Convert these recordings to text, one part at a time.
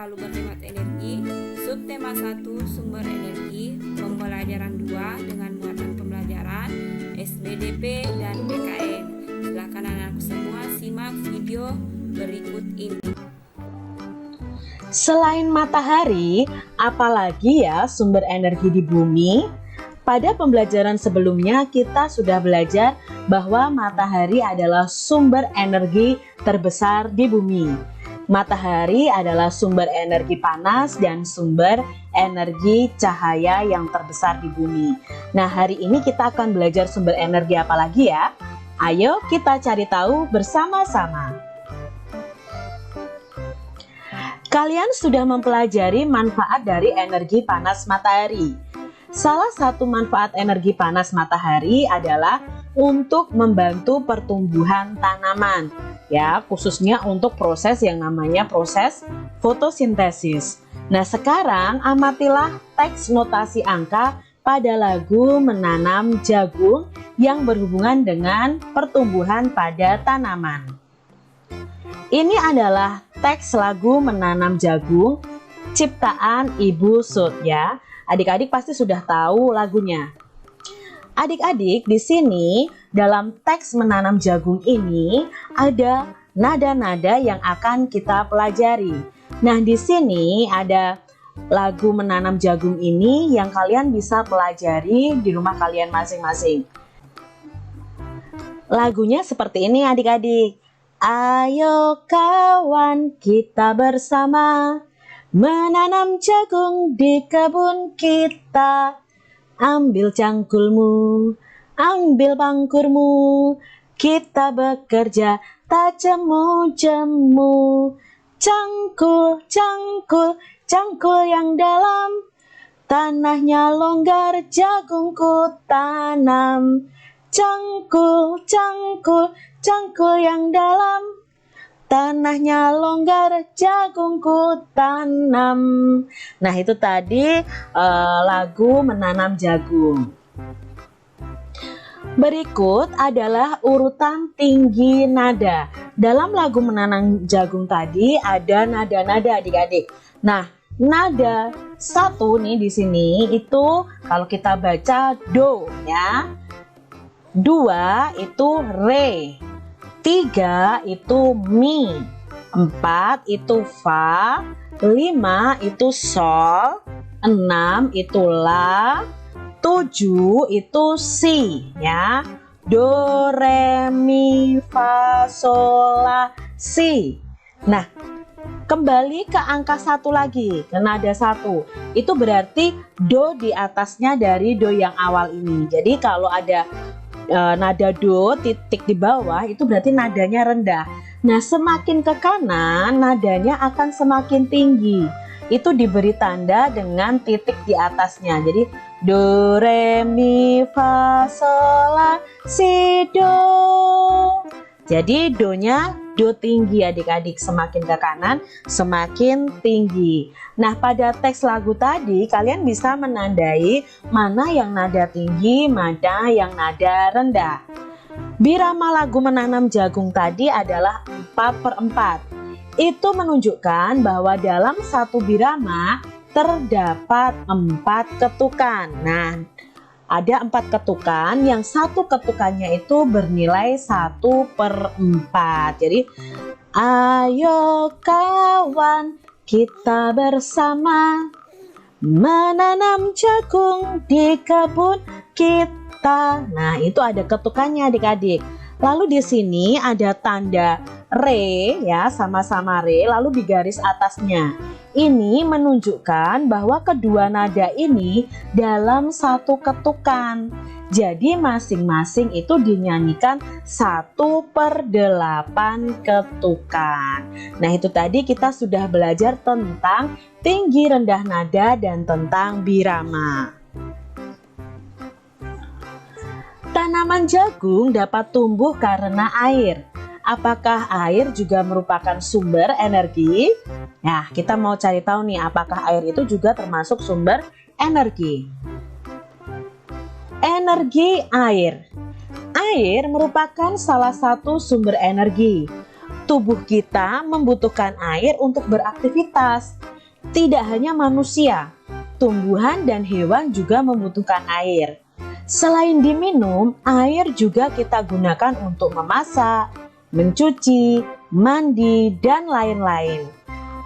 selalu berhemat energi. Subtema 1 sumber energi, pembelajaran 2 dengan muatan pembelajaran SBDP dan PKN. Silakan anak-anakku semua simak video berikut ini. Selain matahari, apalagi ya sumber energi di bumi? Pada pembelajaran sebelumnya kita sudah belajar bahwa matahari adalah sumber energi terbesar di bumi. Matahari adalah sumber energi panas dan sumber energi cahaya yang terbesar di bumi. Nah, hari ini kita akan belajar sumber energi apa lagi ya? Ayo kita cari tahu bersama-sama. Kalian sudah mempelajari manfaat dari energi panas matahari. Salah satu manfaat energi panas matahari adalah untuk membantu pertumbuhan tanaman, ya, khususnya untuk proses yang namanya proses fotosintesis. Nah, sekarang amatilah teks notasi angka pada lagu Menanam Jagung yang berhubungan dengan pertumbuhan pada tanaman. Ini adalah teks lagu Menanam Jagung ciptaan Ibu Sud ya. Adik-adik pasti sudah tahu lagunya. Adik-adik, di sini dalam teks Menanam Jagung ini ada nada-nada yang akan kita pelajari. Nah, di sini ada lagu Menanam Jagung ini yang kalian bisa pelajari di rumah kalian masing-masing. Lagunya seperti ini adik-adik. Ayo kawan kita bersama menanam jagung di kebun kita. Ambil cangkulmu, ambil pangkurmu, kita bekerja tak jemu-jemu. Cangkul, cangkul, cangkul yang dalam, tanahnya longgar jagungku tanam. Cangkul, cangkul, cangkul yang dalam, tanahnya longgar jagungku tanam. Nah, itu tadi lagu Menanam Jagung. Berikut adalah urutan tinggi nada. Dalam lagu Menanam Jagung tadi ada nada-nada adik-adik. Nah, nada satu nih di sini itu kalau kita baca do ya. 2 itu re, 3 itu mi, 4 itu fa, 5 itu sol, 6 itu la, 7 itu si ya. Do, re, mi, fa, sol, la, si. Nah, kembali ke angka 1 lagi, ke nada 1. Itu berarti do di atasnya dari do yang awal ini. Jadi kalau ada nada do titik di bawah itu berarti nadanya rendah. Nah, semakin ke kanan nadanya akan semakin tinggi. Itu diberi tanda dengan titik di atasnya. Jadi do, re, mi, fa, sol, la, si, do. Jadi do-nya do tinggi adik-adik, semakin ke kanan semakin tinggi. Nah, pada teks lagu tadi kalian bisa menandai mana yang nada tinggi, mana yang nada rendah. Birama lagu Menanam Jagung tadi adalah 4/4. Itu menunjukkan bahwa dalam satu birama terdapat 4 ketukan. Nah, ada 4 ketukan, yang satu ketukannya itu bernilai 1/4. Jadi, ayo kawan kita bersama menanam jagung di kebun kita. Nah, itu ada ketukannya adik-adik. Lalu di sini ada tanda re ya, sama-sama re, lalu di garis atasnya. Ini menunjukkan bahwa kedua nada ini dalam satu ketukan. Jadi masing-masing itu dinyanyikan 1/8 ketukan. Nah, itu tadi kita sudah belajar tentang tinggi rendah nada dan tentang birama. Tanaman jagung dapat tumbuh karena air. Apakah air juga merupakan sumber energi? Nah, kita mau cari tahu nih, apakah air itu juga termasuk sumber energi? Energi air. Air merupakan salah satu sumber energi. tubuh kita membutuhkan air untuk beraktivitas. Tidak hanya manusia, tumbuhan dan hewan juga membutuhkan air. Selain diminum, air juga kita gunakan untuk memasak, mencuci, mandi, dan lain-lain.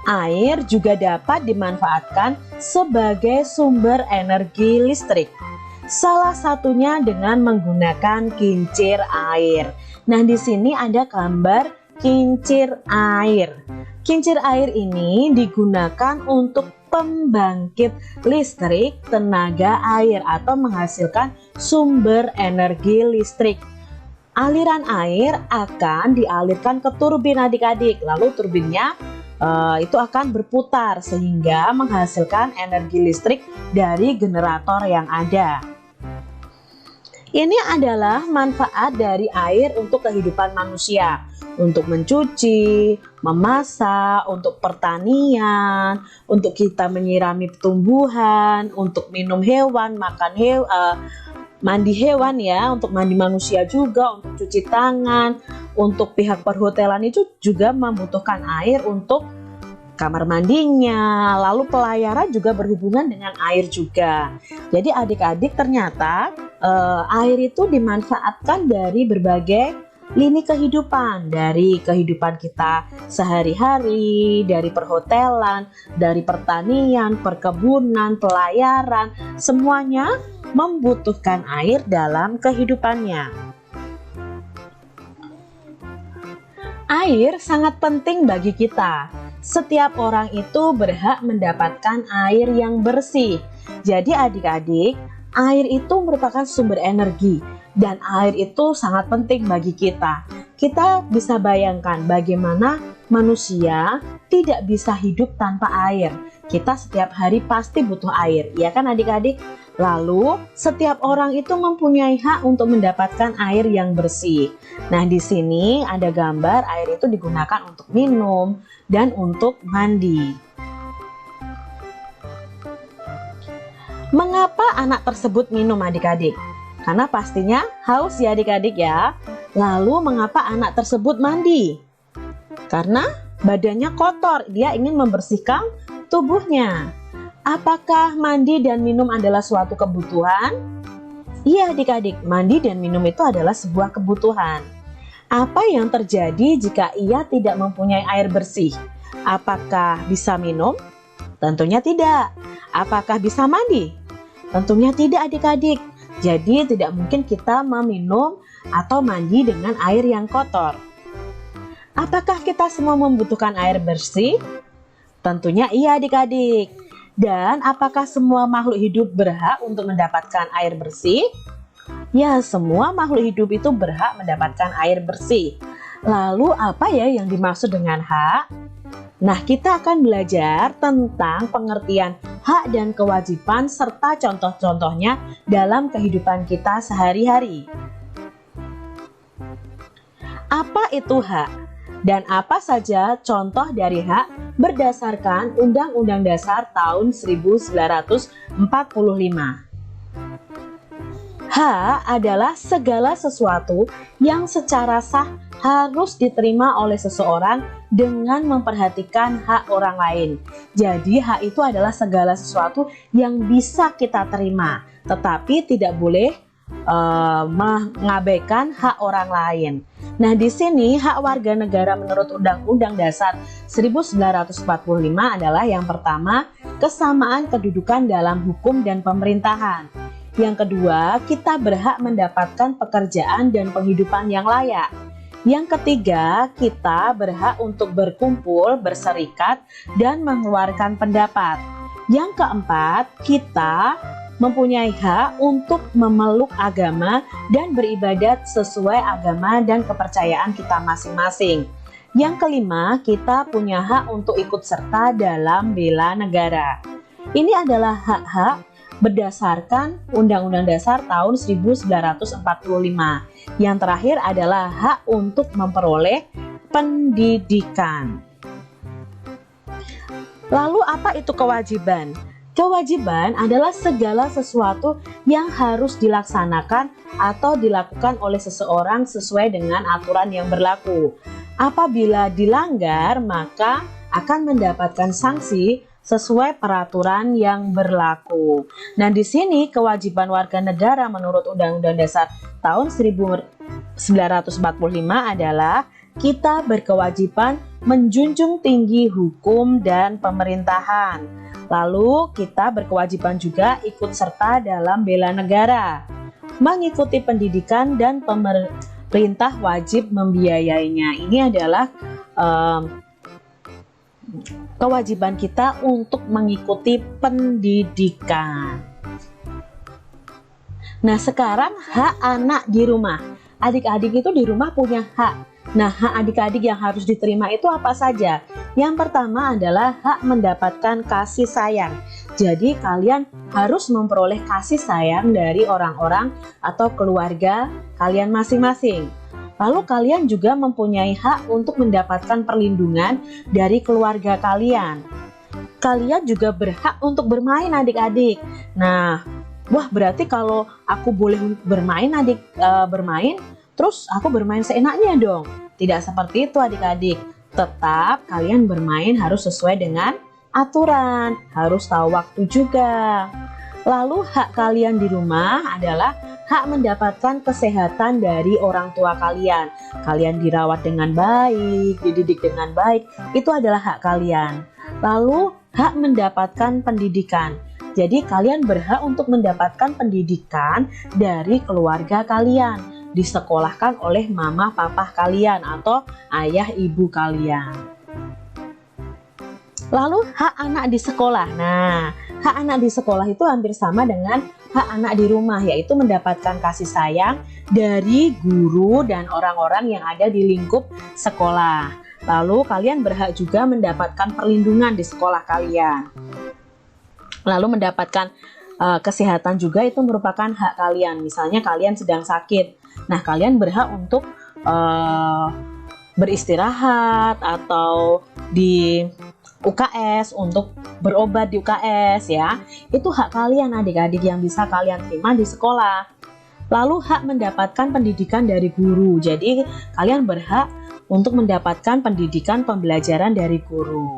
Air juga dapat dimanfaatkan sebagai sumber energi listrik. Salah satunya dengan menggunakan kincir air. Nah, di sini ada gambar kincir air. Kincir air ini digunakan untuk pembangkit listrik tenaga air atau menghasilkan sumber energi listrik. Aliran air akan dialirkan ke turbin adik-adik, lalu turbinnya itu akan berputar sehingga menghasilkan energi listrik dari generator yang ada. Ini adalah manfaat dari air untuk kehidupan manusia, untuk mencuci, memasak, untuk pertanian, untuk kita menyirami tumbuhan, untuk minum hewan, mandi hewan ya, untuk mandi manusia juga, untuk cuci tangan, untuk pihak perhotelan itu juga membutuhkan air untuk kamar mandinya, lalu pelayaran juga berhubungan dengan air juga. Jadi adik-adik ternyata air itu dimanfaatkan dari berbagai lini kehidupan, dari kehidupan kita sehari-hari, dari perhotelan, dari pertanian, perkebunan, pelayaran, semuanya membutuhkan air dalam kehidupannya. Air sangat penting bagi kita. Setiap orang itu berhak mendapatkan air yang bersih. Jadi adik-adik, air itu merupakan sumber energi dan air itu sangat penting bagi kita. Kita bisa bayangkan bagaimana manusia tidak bisa hidup tanpa air. Kita setiap hari pasti butuh air, ya kan adik-adik? Lalu, setiap orang itu mempunyai hak untuk mendapatkan air yang bersih. Nah, di sini ada gambar air itu digunakan untuk minum dan untuk mandi. Mengapa anak tersebut minum adik-adik? Karena pastinya haus ya adik-adik ya. Lalu mengapa anak tersebut mandi? Karena badannya kotor, dia ingin membersihkan tubuhnya. Apakah mandi dan minum adalah suatu kebutuhan? Iya adik-adik, mandi dan minum itu adalah sebuah kebutuhan. Apa yang terjadi jika ia tidak mempunyai air bersih? Apakah bisa minum? Tentunya tidak. Apakah bisa mandi? Tentunya tidak adik-adik. Jadi tidak mungkin kita meminum atau mandi dengan air yang kotor. Apakah kita semua membutuhkan air bersih? Tentunya iya adik-adik. Dan apakah semua makhluk hidup berhak untuk mendapatkan air bersih? Ya, semua makhluk hidup itu berhak mendapatkan air bersih. Lalu apa ya yang dimaksud dengan hak? Nah, kita akan belajar tentang pengertian hak dan kewajiban serta contoh-contohnya dalam kehidupan kita sehari-hari. Apa itu hak? Dan apa saja contoh dari hak berdasarkan Undang-Undang Dasar tahun 1945. Hak adalah segala sesuatu yang secara sah harus diterima oleh seseorang dengan memperhatikan hak orang lain. Jadi hak itu adalah segala sesuatu yang bisa kita terima, tetapi tidak boleh mengabaikan hak orang lain. Nah, di sini hak warga negara menurut Undang-Undang Dasar 1945 adalah yang pertama, kesamaan kedudukan dalam hukum dan pemerintahan. Yang kedua, kita berhak mendapatkan pekerjaan dan penghidupan yang layak. Yang ketiga, kita berhak untuk berkumpul, berserikat, dan mengeluarkan pendapat. Yang keempat, kita mempunyai hak untuk memeluk agama dan beribadat sesuai agama dan kepercayaan kita masing-masing. Yang kelima, kita punya hak untuk ikut serta dalam bela negara. Ini adalah hak-hak berdasarkan Undang-Undang Dasar tahun 1945. Yang terakhir adalah hak untuk memperoleh pendidikan. Lalu apa itu kewajiban? Kewajiban adalah segala sesuatu yang harus dilaksanakan atau dilakukan oleh seseorang sesuai dengan aturan yang berlaku. Apabila dilanggar, maka akan mendapatkan sanksi sesuai peraturan yang berlaku. Nah, di sini kewajiban warga negara menurut Undang-Undang Dasar tahun 1945 adalah kita berkewajiban menjunjung tinggi hukum dan pemerintahan. Lalu kita berkewajiban juga ikut serta dalam bela negara, mengikuti pendidikan dan pemerintah wajib membiayainya. Ini adalah kewajiban kita untuk mengikuti pendidikan. Nah, sekarang hak anak di rumah. Adik-adik itu di rumah punya hak. Nah, hak adik-adik yang harus diterima itu apa saja? Yang pertama adalah hak mendapatkan kasih sayang. Jadi kalian harus memperoleh kasih sayang dari orang-orang atau keluarga kalian masing-masing. Lalu kalian juga mempunyai hak untuk mendapatkan perlindungan dari keluarga kalian. Kalian juga berhak untuk bermain adik-adik. Nah, wah berarti kalau aku boleh bermain bermain, terus aku bermain seenaknya dong. Tidak seperti itu adik-adik. Tetap kalian bermain harus sesuai dengan aturan, harus tahu waktu juga. Lalu hak kalian di rumah adalah hak mendapatkan kesehatan dari orang tua kalian. Kalian dirawat dengan baik, dididik dengan baik, itu adalah hak kalian. Lalu hak mendapatkan pendidikan. Jadi kalian berhak untuk mendapatkan pendidikan dari keluarga kalian, disekolahkan oleh mama papa kalian atau ayah ibu kalian. Lalu hak anak di sekolah. Nah, hak anak di sekolah itu hampir sama dengan hak anak di rumah, yaitu mendapatkan kasih sayang dari guru dan orang-orang yang ada di lingkup sekolah. Lalu kalian berhak juga mendapatkan perlindungan di sekolah kalian. Lalu mendapatkan kesehatan juga itu merupakan hak kalian. Misalnya kalian sedang sakit. Nah, kalian berhak untuk beristirahat atau di UKS, untuk berobat di UKS ya. Itu hak kalian adik-adik yang bisa kalian terima di sekolah. Lalu hak mendapatkan pendidikan dari guru. Jadi kalian berhak untuk mendapatkan pendidikan pembelajaran dari guru.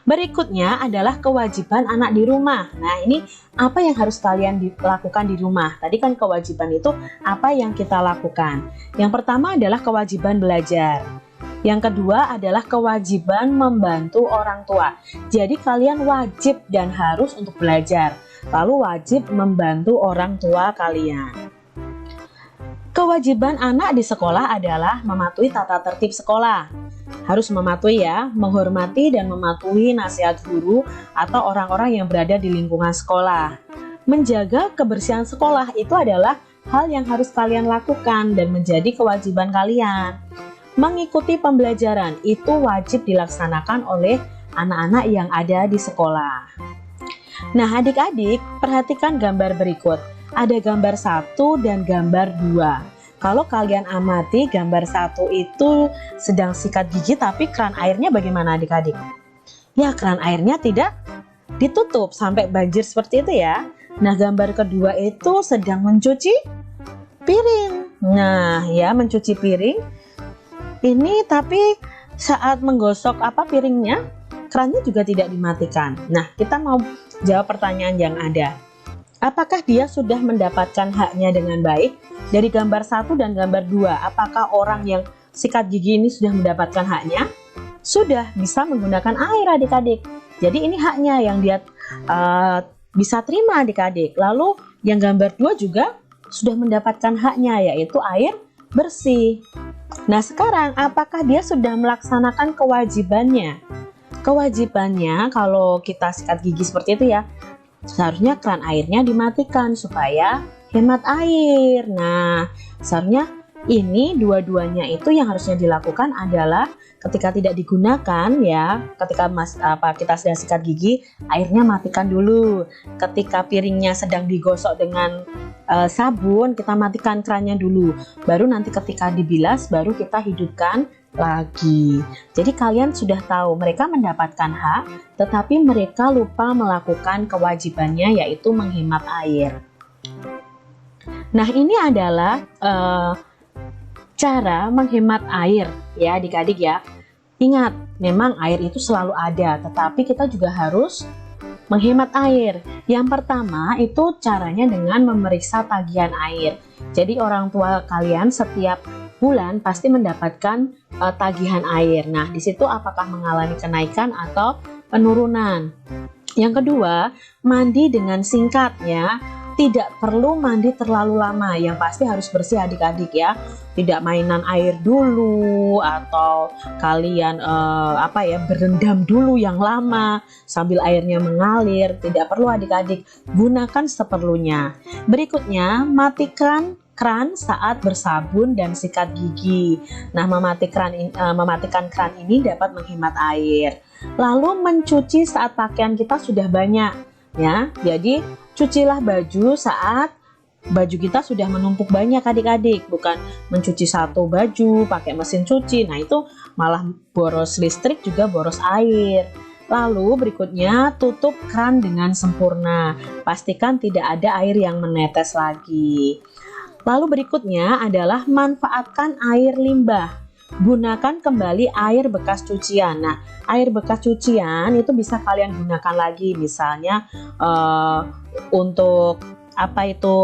Berikutnya adalah kewajiban anak di rumah. Nah, ini apa yang harus kalian lakukan di rumah? Tadi kan kewajiban itu apa yang kita lakukan. Yang pertama adalah kewajiban belajar. Yang kedua adalah kewajiban membantu orang tua. Jadi kalian wajib dan harus untuk belajar. Lalu wajib membantu orang tua kalian. Kewajiban anak di sekolah adalah mematuhi tata tertib sekolah. Harus mematuhi ya, menghormati dan mematuhi nasihat guru atau orang-orang yang berada di lingkungan sekolah. Menjaga kebersihan sekolah itu adalah hal yang harus kalian lakukan dan menjadi kewajiban kalian. Mengikuti pembelajaran itu wajib dilaksanakan oleh anak-anak yang ada di sekolah. Nah, adik-adik, perhatikan gambar berikut. Ada gambar 1 dan gambar 2. Kalau kalian amati, gambar 1 itu sedang sikat gigi, tapi keran airnya bagaimana adik-adik? Ya, keran airnya tidak ditutup sampai banjir seperti itu ya. Nah, gambar kedua itu sedang mencuci piring. Nah, ya, mencuci piring. Ini tapi saat menggosok piringnya, kerannya juga tidak dimatikan. Nah, kita mau jawab pertanyaan yang ada. Apakah dia sudah mendapatkan haknya dengan baik? Dari gambar 1 dan gambar 2, apakah orang yang sikat gigi ini sudah mendapatkan haknya? Sudah, bisa menggunakan air adik-adik. Jadi ini haknya yang dia bisa terima adik-adik. Lalu yang gambar 2 juga sudah mendapatkan haknya, yaitu air bersih. Nah, sekarang apakah dia sudah melaksanakan kewajibannya? Kewajibannya kalau kita sikat gigi seperti itu ya, seharusnya keran airnya dimatikan supaya hemat air. Nah, seharusnya ini dua-duanya itu yang harusnya dilakukan adalah ketika tidak digunakan ya, ketika kita sedang sikat gigi, airnya matikan dulu. Ketika piringnya sedang digosok dengan sabun, kita matikan kerannya dulu. Baru nanti ketika dibilas, baru kita hidupkan lagi. Jadi kalian sudah tahu mereka mendapatkan hak, tetapi mereka lupa melakukan kewajibannya, yaitu menghemat air. Nah, ini adalah Cara menghemat air ya adik-adik ya. Ingat, memang air itu selalu ada, tetapi kita juga harus menghemat air. Yang pertama itu caranya dengan memeriksa tagihan air. Jadi orang tua kalian setiap bulan pasti mendapatkan tagihan air. Nah, di situ apakah mengalami kenaikan atau penurunan? Yang kedua, mandi dengan singkat ya. Tidak perlu mandi terlalu lama, yang pasti harus bersih adik-adik ya. Tidak mainan air dulu atau kalian berendam dulu yang lama sambil airnya mengalir. Tidak perlu adik-adik, gunakan seperlunya. Berikutnya, matikan keran saat bersabun dan sikat gigi. Nah, mematikan keran ini dapat menghemat air. Lalu mencuci saat pakaian kita sudah banyak ya. Jadi cucilah baju saat baju kita sudah menumpuk banyak adik-adik, bukan mencuci satu baju pakai mesin cuci. Nah, itu malah boros listrik juga boros air. Lalu berikutnya tutup keran dengan sempurna. Pastikan tidak ada air yang menetes lagi. Lalu berikutnya adalah manfaatkan air limbah. Gunakan kembali air bekas cucian. Nah, air bekas cucian itu bisa kalian gunakan lagi, misalnya untuk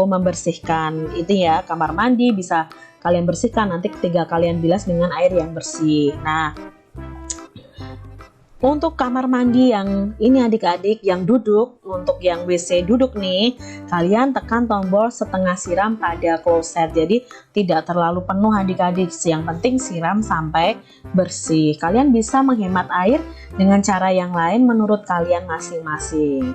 membersihkan itu ya, kamar mandi bisa kalian bersihkan nanti ketika kalian bilas dengan air yang bersih. Nah, untuk kamar mandi yang ini adik-adik yang duduk, untuk yang WC duduk nih, kalian tekan tombol setengah siram pada kloset. Jadi tidak terlalu penuh adik-adik, yang penting siram sampai bersih. Kalian bisa menghemat air dengan cara yang lain menurut kalian masing-masing.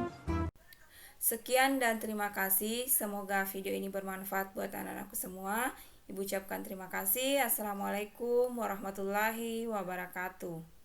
Sekian dan terima kasih. Semoga video ini bermanfaat buat anak-anakku semua. Ibu ucapkan terima kasih. Assalamualaikum warahmatullahi wabarakatuh.